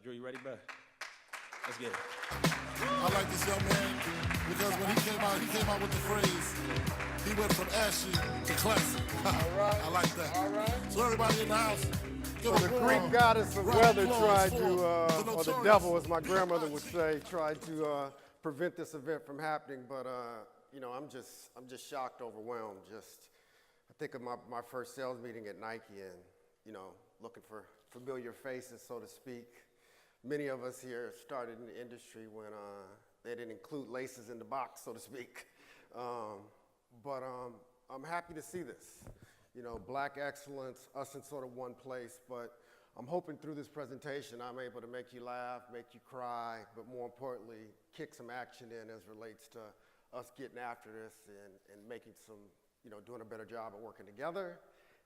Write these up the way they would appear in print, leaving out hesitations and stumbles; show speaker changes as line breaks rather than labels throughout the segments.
Drew, you ready, bro? Let's get it.
I like this young man because when he came out with the phrase, he went from ashy to classy.
All right.
I like that.
All right.
So everybody in the house,
So the Greek goddess of weather tried to, or the devil, as my grandmother would say, tried to prevent this event from happening. But you know, I'm just shocked, overwhelmed. I think of my first sales meeting at Nike, and you know, looking for familiar faces, so to speak. Many of us here started in the industry when they didn't include laces in the box, so to speak. But I'm happy to see this. You know, black excellence, us in sort of one place, but I'm hoping through this presentation I'm able to make you laugh, make you cry, but more importantly, kick some action in as relates to us getting after this and making some, you know, doing a better job of working together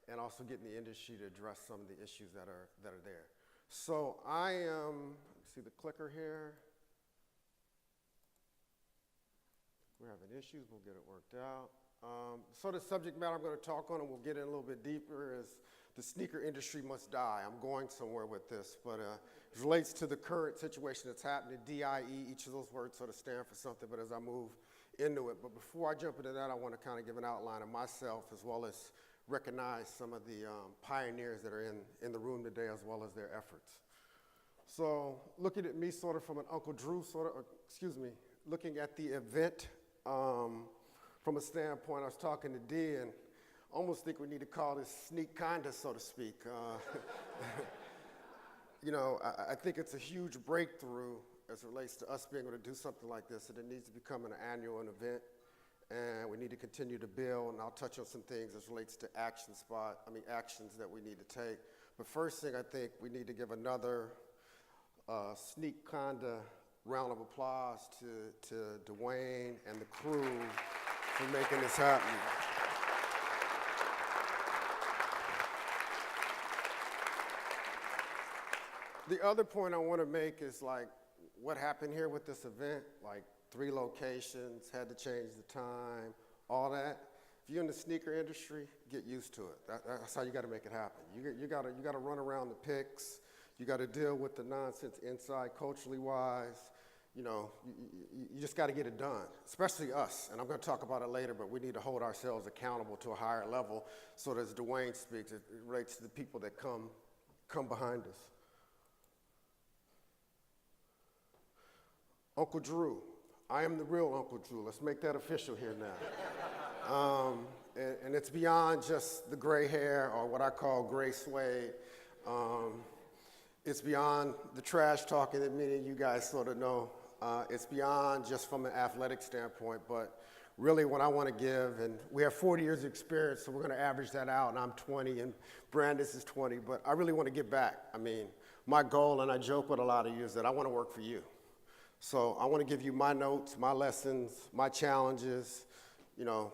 and also getting the industry to address some of the issues that are there. So I am, see the clicker here. We're having issues, we'll get it worked out. So the subject matter I'm going to talk on, and we'll get in a little bit deeper, is the sneaker industry must die. I'm going somewhere with this, but it relates to the current situation that's happening. D.I.E, each of those words sort of stand for something, but as I move into it. But before I jump into that, I want to kind of give an outline of myself as well as recognize some of the pioneers that are in the room today as well as their efforts. So looking at me sort of from an Uncle Drew looking at the event from a standpoint, I was talking to D and almost think we need to call this sneak kinda, so to speak. You know, I think it's a huge breakthrough as it relates to us being able to do something like this, and it needs to become an annual event. And we need to continue to build, and I'll touch on some things as relates to actions that we need to take. But first thing, I think we need to give another sneak kinda round of applause to Dwayne and the crew for making this happen. The other point I want to make is like what happened here with this event, like 3 locations, had to change the time, all that. If you're in the sneaker industry, get used to it. That's how you got to make it happen. You got to run around the picks. You got to deal with the nonsense inside, culturally wise. You know, you just got to get it done, especially us. And I'm going to talk about it later, but we need to hold ourselves accountable to a higher level. So that as Dwayne speaks, it relates to the people that come behind us. Uncle Drew. I am the real Uncle Drew. Let's make that official here now. And it's beyond just the gray hair or what I call gray suede. It's beyond the trash talking that many of you guys sort of know. It's beyond just from an athletic standpoint, but really what I want to give, and we have 40 years of experience, so we're going to average that out, and I'm 20, and Brandis is 20, but I really want to give back. I mean, my goal, and I joke with a lot of you, is that I want to work for you. So I want to give you my notes, my lessons, my challenges. You know,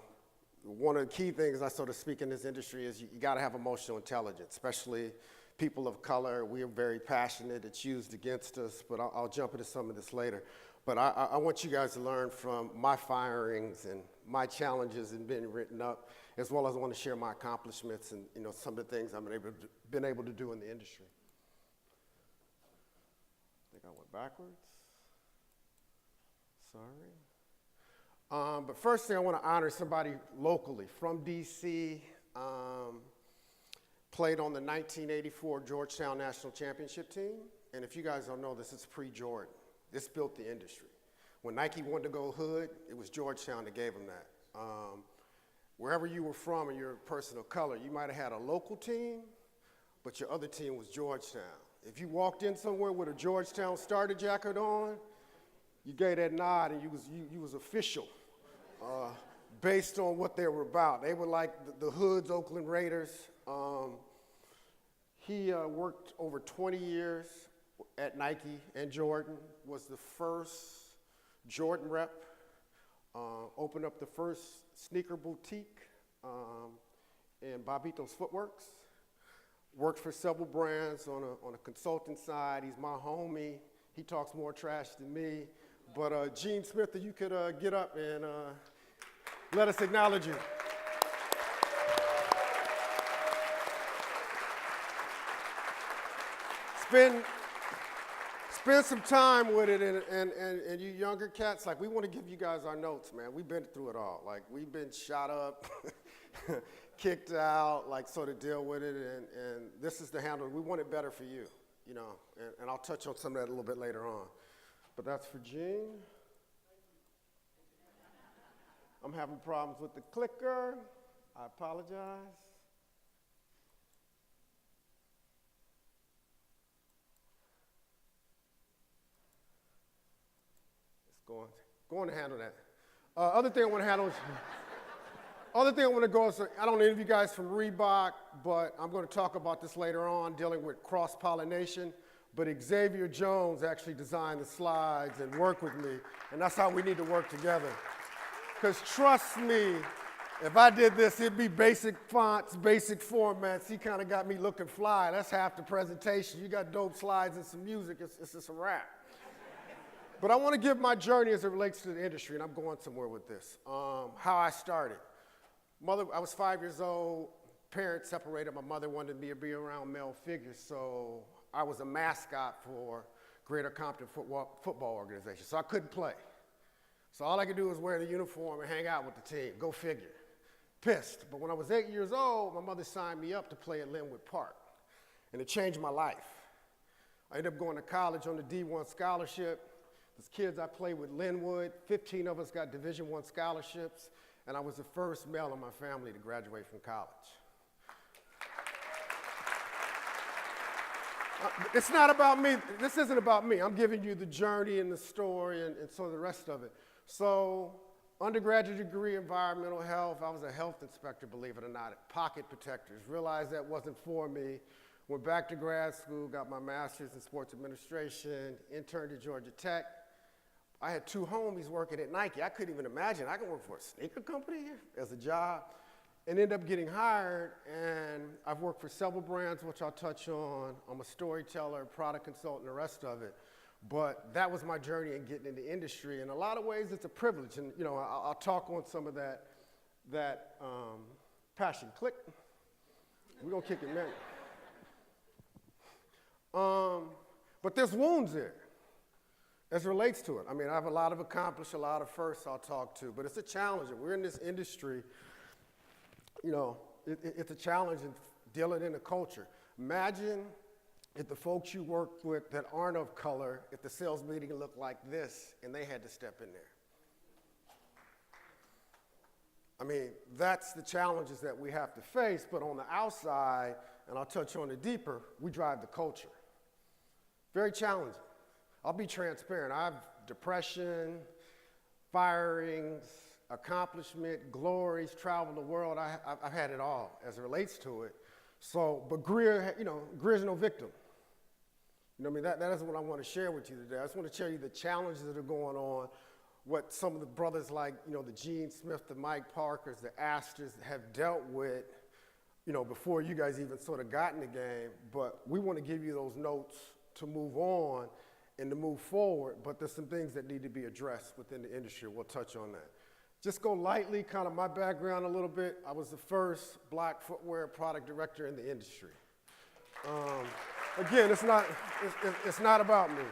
one of the key things I sort of speak in this industry is you got to have emotional intelligence, especially people of color. We are very passionate. It's used against us, but I'll jump into some of this later. But I want you guys to learn from my firings and my challenges and being written up, as well as I want to share my accomplishments and, you know, some of the things I've been able to do in the industry. I think I went backwards. Sorry. But first thing, I want to honor somebody locally from D.C., played on the 1984 Georgetown National Championship team. And if you guys don't know this, it's pre-Jordan. This built the industry. When Nike wanted to go hood, it was Georgetown that gave them that. Wherever you were from and you're a person of color, you might have had a local team, but your other team was Georgetown. If you walked in somewhere with a Georgetown starter jacket on, you gave that nod and you was official based on what they were about. They were like the Hood's Oakland Raiders. He worked over 20 years at Nike and Jordan, was the first Jordan rep, opened up the first sneaker boutique in Bobito's Footworks, worked for several brands on a consulting side. He's my homie. He talks more trash than me. But Gene Smith, if you could get up and let us acknowledge you. spend some time with it, and you younger cats, like, we want to give you guys our notes, man. We've been through it all. Like, we've been shot up, kicked out, like, sort of deal with it, and this is the handle. We want it better for you, you know, and I'll touch on some of that a little bit later on. But that's for Gene. I'm having problems with the clicker. I apologize. Going to handle that. Other thing I want to handle is, other thing I want to go is, I don't know any of you guys from Reebok, but I'm going to talk about this later on, dealing with cross-pollination. But Xavier Jones actually designed the slides and worked with me, and that's how we need to work together. Because trust me, if I did this, it'd be basic fonts, basic formats. He kind of got me looking fly. That's half the presentation. You got dope slides and some music, it's just a wrap. But I want to give my journey as it relates to the industry, and I'm going somewhere with this. How I started. I was 5 years old. Parents separated. My mother wanted me to be around male figures, so I was a mascot for Greater Compton football organization, so I couldn't play. So all I could do was wear the uniform and hang out with the team. Go figure. Pissed. But when I was 8 years old, my mother signed me up to play at Linwood Park, and it changed my life. I ended up going to college on the D1 scholarship. As kids, I played with Linwood. 15 of us got Division I scholarships, and I was the first male in my family to graduate from college. It's not about me. This isn't about me. I'm giving you the journey and the story and so the rest of it. So, undergraduate degree, environmental health. I was a health inspector, believe it or not, at Pocket Protectors. Realized that wasn't for me. Went back to grad school, got my master's in sports administration, interned at Georgia Tech. I had 2 homies working at Nike. I couldn't even imagine I could work for a sneaker company as a job, and ended up getting hired, and I've worked for several brands, which I'll touch on. I'm a storyteller, product consultant, the rest of it. But that was my journey in getting into industry. In a lot of ways, it's a privilege, and you know, I'll talk on some of that passion. Click. We're gonna kick it, man. But there's wounds there as it relates to it. I mean, I have a lot of accomplished, a lot of firsts I'll talk to, but it's a challenge. We're in this industry, you know, it's a challenge in dealing in a culture. Imagine if the folks you work with that aren't of color, if the sales meeting looked like this and they had to step in there. I mean, that's the challenges that we have to face, but on the outside, and I'll touch on it deeper, we drive the culture. Very challenging. I'll be transparent. I have depression, firings, accomplishment, glories, travel the world. I've had it all as it relates to it. So, but Greer, you know, Greer's no victim. You know what I mean? That is what I want to share with you today. I just want to share you the challenges that are going on, what some of the brothers like, you know, the Gene Smith, the Mike Parkers, the Astors have dealt with, you know, before you guys even sort of got in the game. But we want to give you those notes to move on and to move forward, but there's some things that need to be addressed within the industry. We'll touch on that. Just go lightly, kind of my background a little bit. I was the first black footwear product director in the industry. Again, it's not about me.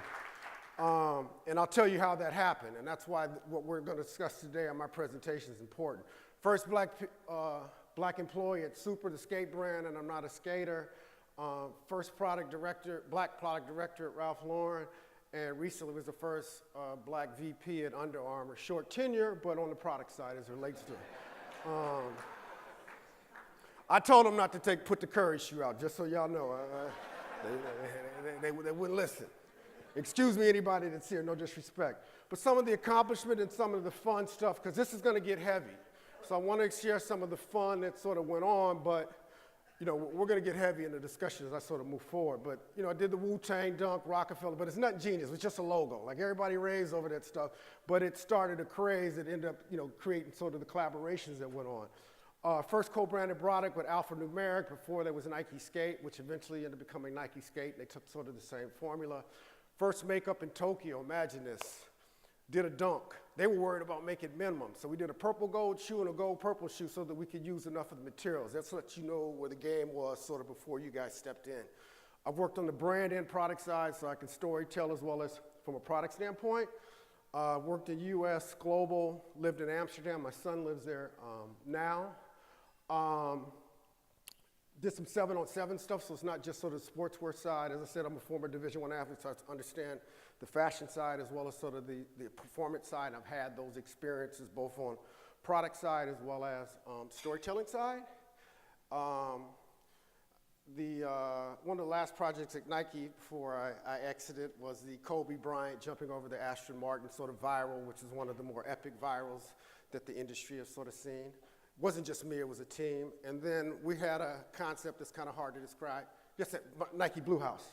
And I'll tell you how that happened, and that's why what we're going to discuss today on my presentation is important. First black employee at Super, the skate brand, and I'm not a skater. First black product director at Ralph Lauren, and recently was the first black VP at Under Armour. Short tenure, but on the product side as it relates to it. I told them not to put the Curry shoe out, just so y'all know. They wouldn't listen. Excuse me, anybody that's here, no disrespect. But some of the accomplishment and some of the fun stuff, because this is going to get heavy. So I want to share some of the fun that sort of went on, but you know, we're going to get heavy in the discussion as I sort of move forward. But, you know, I did the Wu-Tang dunk, Rockefeller, but it's nothing genius. It was just a logo. Like, everybody raised over that stuff. But it started a craze that ended up, you know, creating sort of the collaborations that went on. First co-branded product with alphanumeric before there was Nike Skate, which eventually ended up becoming Nike Skate. They took sort of the same formula. First makeup in Tokyo, imagine this. Did a dunk. They were worried about making minimum. So we did a purple gold shoe and a gold purple shoe so that we could use enough of the materials. That's what you know where the game was sort of before you guys stepped in. I've worked on the brand and product side, so I can storytell as well as from a product standpoint. Worked in US, global, lived in Amsterdam. My son lives there now. Did some 7-on-7 stuff, so it's not just sort of the sportswear side. As I said, I'm a former Division I athlete, so I understand the fashion side as well as sort of the performance side. I've had those experiences both on product side as well as storytelling side. One of the last projects at Nike before I exited was the Kobe Bryant jumping over the Aston Martin sort of viral, which is one of the more epic virals that the industry has sort of seen. It wasn't just me, it was a team. And then we had a concept that's kind of hard to describe. Just Nike Blue House,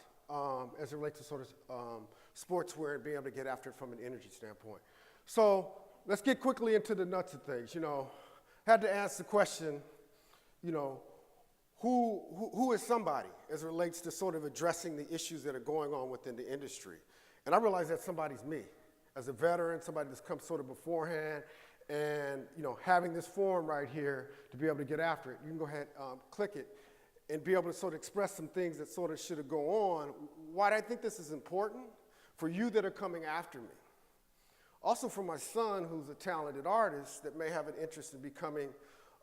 as it relates to sort of sportswear and being able to get after it from an energy standpoint. So let's get quickly into the nuts of things. You know, had to ask the question, you know, who is somebody as it relates to sort of addressing the issues that are going on within the industry? And I realize that somebody's me. As a veteran, somebody that's come sort of beforehand, and you know, having this forum right here to be able to get after it. You can go ahead, click it, and be able to sort of express some things that sort of should go on. Why I think this is important for you that are coming after me. Also for my son, who's a talented artist that may have an interest in becoming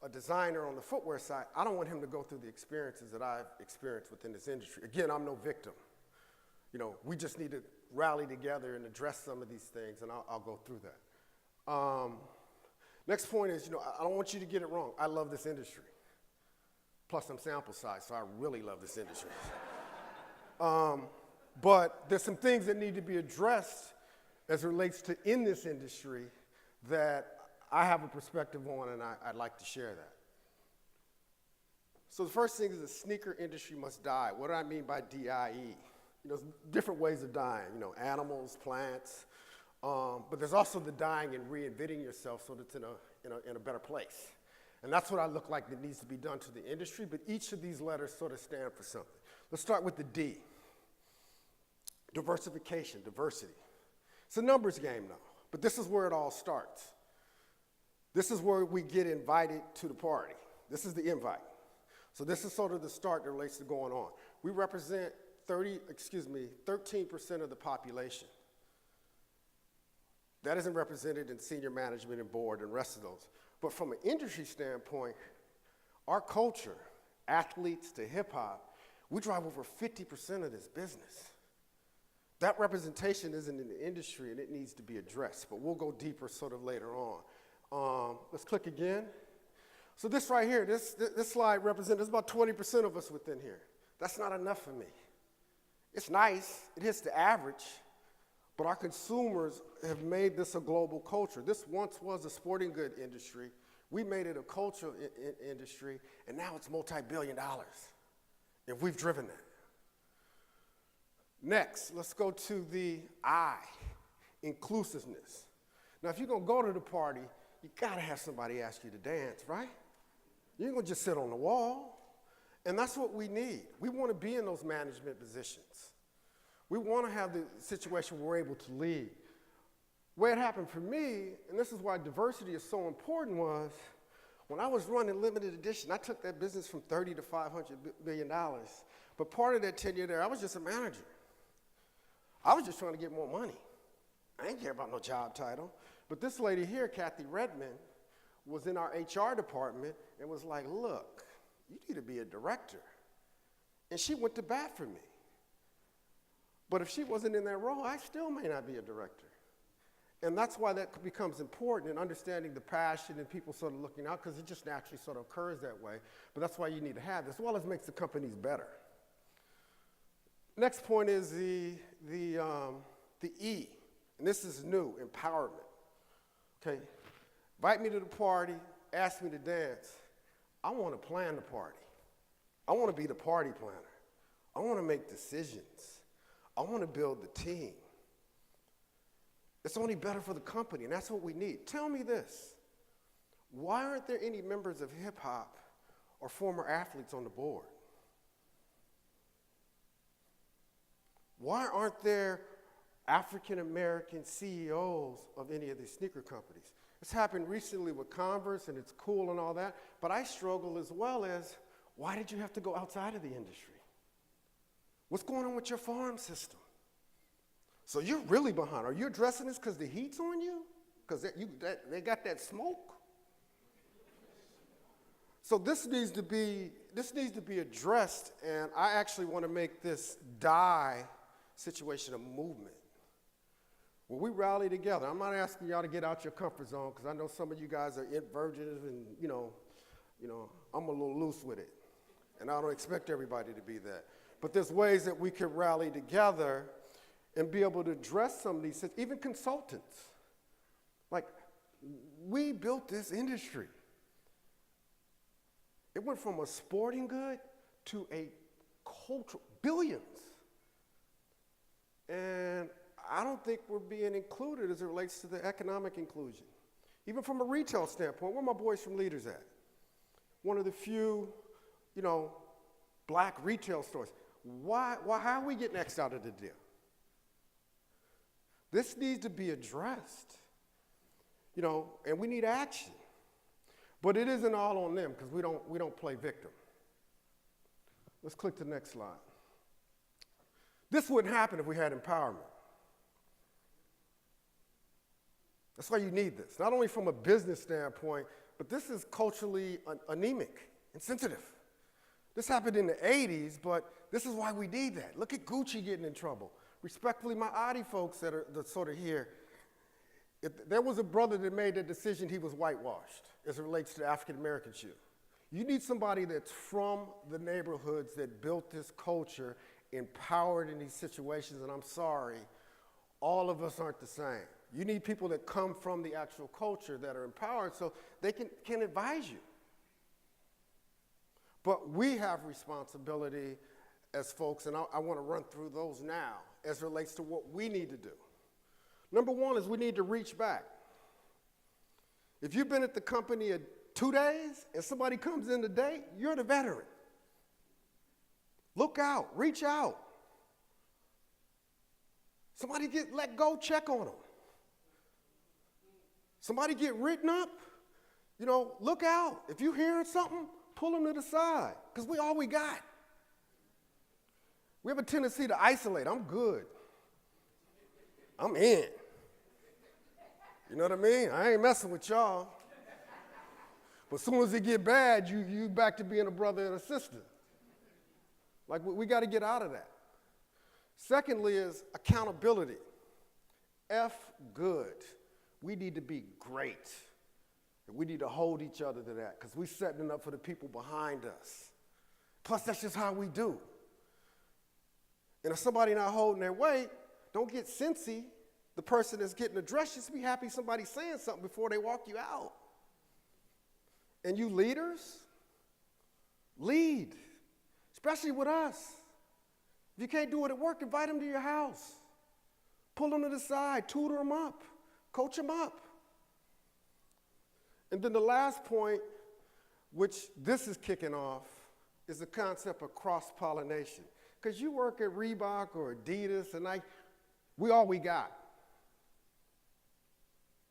a designer on the footwear side. I don't want him to go through the experiences that I've experienced within this industry. Again, I'm no victim. You know, we just need to rally together and address some of these things, and I'll go through that. Next point is, you know, I don't want you to get it wrong. I love this industry. Plus, I'm sample size, so I really love this industry. But there's some things that need to be addressed as it relates to in this industry that I have a perspective on, and I'd like to share that. So the first thing is the sneaker industry must die. What do I mean by D.I.E? You know, there's different ways of dying, you know, animals, plants, but there's also the dying and reinventing yourself so that it's in a better place. And that's what I look like that needs to be done to the industry, but each of these letters sort of stand for something. Let's start with the D. Diversification, diversity. It's a numbers game now, but this is where it all starts. This is where we get invited to the party. This is the invite. So this is sort of the start that relates to going on. We represent 13% of the population. That isn't represented in senior management and board and the rest of those. But from an industry standpoint, our culture, athletes to hip hop, we drive over 50% of this business. That representation isn't in the industry and it needs to be addressed, but we'll go deeper sort of later on. Let's click again. So this right here, this slide represents, there's about 20% of us within here. That's not enough for me. It's nice, it hits the average, but our consumers have made this a global culture. This once was a sporting good industry. We made it a cultural industry, and now it's multi-billion dollars, and we've driven that. Next, let's go to the I, inclusiveness. Now, if you're gonna go to the party, you gotta have somebody ask you to dance, right? You ain't gonna just sit on the wall. And that's what we need. We wanna be in those management positions. We wanna have the situation where we're able to lead. The way it happened for me, and this is why diversity is so important, was when I was running limited edition, I took that business from $30 to $500 million. But part of that tenure there, I was just a manager. I was just trying to get more money. I didn't care about no job title. But this lady here, Kathy Redmond, was in our HR department and was like, look, you need to be a director. And she went to bat for me. But if she wasn't in that role, I still may not be a director. And that's why that becomes important in understanding the passion and people sort of looking out, because it just naturally sort of occurs that way. But that's why you need to have this, as well as makes the companies better. Next point is the E, and this is new, empowerment. Okay, invite me to the party, ask me to dance. I want to plan the party. I want to be the party planner. I want to make decisions. I want to build the team. It's only better for the company, and that's what we need. Tell me this, why aren't there any members of hip hop or former athletes on the board? Why aren't there African-American CEOs of any of these sneaker companies? It's happened recently with Converse, and it's cool and all that, but I struggle as well as, why did you have to go outside of the industry? What's going on with your farm system? So you're really behind. Are you addressing this because the heat's on you? Because they got that smoke? So this needs to be addressed, and I actually want to make this DIE situation a movement. When we rally together, I'm not asking y'all to get out your comfort zone, because I know some of you guys are inversions and, I'm a little loose with it. And I don't expect everybody to be that. But there's ways that we can rally together and be able to address some of these things, even consultants. Like, we built this industry. It went from a sporting good to a cultural, billions. And I don't think we're being included as it relates to the economic inclusion. Even from a retail standpoint, where are my boys from Leaders at? One of the few, black retail stores. How are we getting X'd out of the deal? This needs to be addressed, and we need action. But it isn't all on them, because we don't play victim. Let's click to the next slide. This wouldn't happen if we had empowerment. That's why you need this, not only from a business standpoint, but this is culturally anemic and sensitive. This happened in the 80s, but this is why we need that. Look at Gucci getting in trouble. Respectfully, my Adi folks that are sort of here, if there was a brother that made the decision, he was whitewashed as it relates to the African-American shoe. You need somebody that's from the neighborhoods that built this culture, empowered in these situations, and I'm sorry, all of us aren't the same. You need people that come from the actual culture that are empowered so they can advise you. But we have responsibility as folks, and I want to run through those now as it relates to what we need to do. Number one is we need to reach back. If you've been at the company 2 days and somebody comes in today, you're the veteran. Look out, reach out. Somebody get let go, check on them. Somebody get written up, look out. If you're hearing something, pull them to the side, because we all we got. We have a tendency to isolate. I'm good. I'm in. You know what I mean? I ain't messing with y'all. But as soon as it get bad, you back to being a brother and a sister. Like, we got to get out of that. Secondly is accountability. F good. We need to be great. And we need to hold each other to that, because we're setting it up for the people behind us. Plus, that's just how we do. And if somebody not holding their weight, don't get cincy. The person that's getting addressed, just be happy somebody's saying something before they walk you out. And you leaders, lead, especially with us. If you can't do it at work, invite them to your house. Pull them to the side, tutor them up, coach them up. And then the last point, which this is kicking off, is the concept of cross-pollination. Because you work at Reebok or Adidas, and we all we got.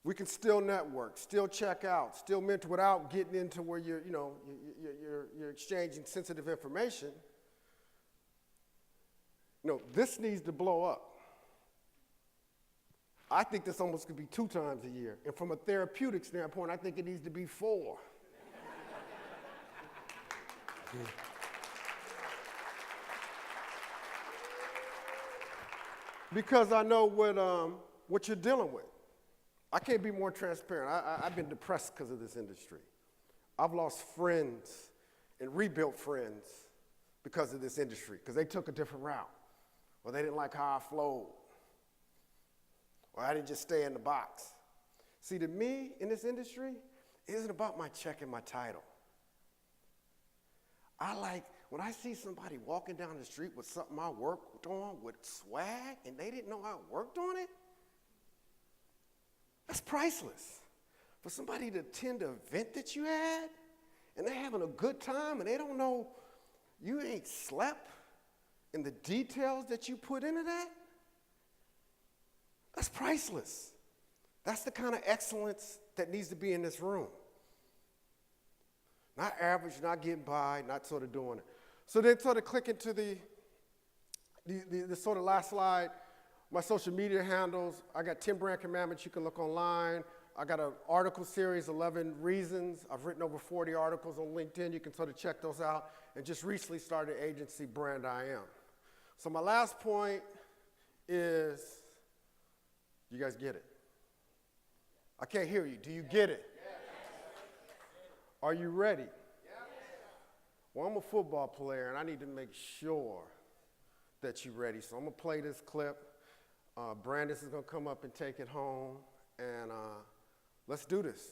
We can still network, still check out, still mentor without getting into where you're exchanging sensitive information. This needs to blow up. I think this almost could be 2 times a year. And from a therapeutic standpoint, I think it needs to be 4. Because I know what you're dealing with. I can't be more transparent. I've been depressed because of this industry. I've lost friends and rebuilt friends because of this industry, because they took a different route, or they didn't like how I flowed, or I didn't just stay in the box. See, to me, in this industry, it isn't about my check and my title. When I see somebody walking down the street with something I worked on with swag, and they didn't know I worked on it, that's priceless. For somebody to attend an event that you had, and they're having a good time, and they don't know you ain't slept in the details that you put into that, that's priceless. That's the kind of excellence that needs to be in this room. Not average, not getting by, not sort of doing it. So then sort of click into the the sort of last slide, my social media handles, I got 10 brand commandments you can look online. I got an article series, 11 reasons. I've written over 40 articles on LinkedIn. You can sort of check those out. And just recently started an agency, Brand I Am. So my last point is, you guys get it? I can't hear you. Do you get it? Are you ready? Well, I'm a football player, and I need to make sure that you're ready. So I'm going to play this clip. Brandis is going to come up and take it home, and let's do this.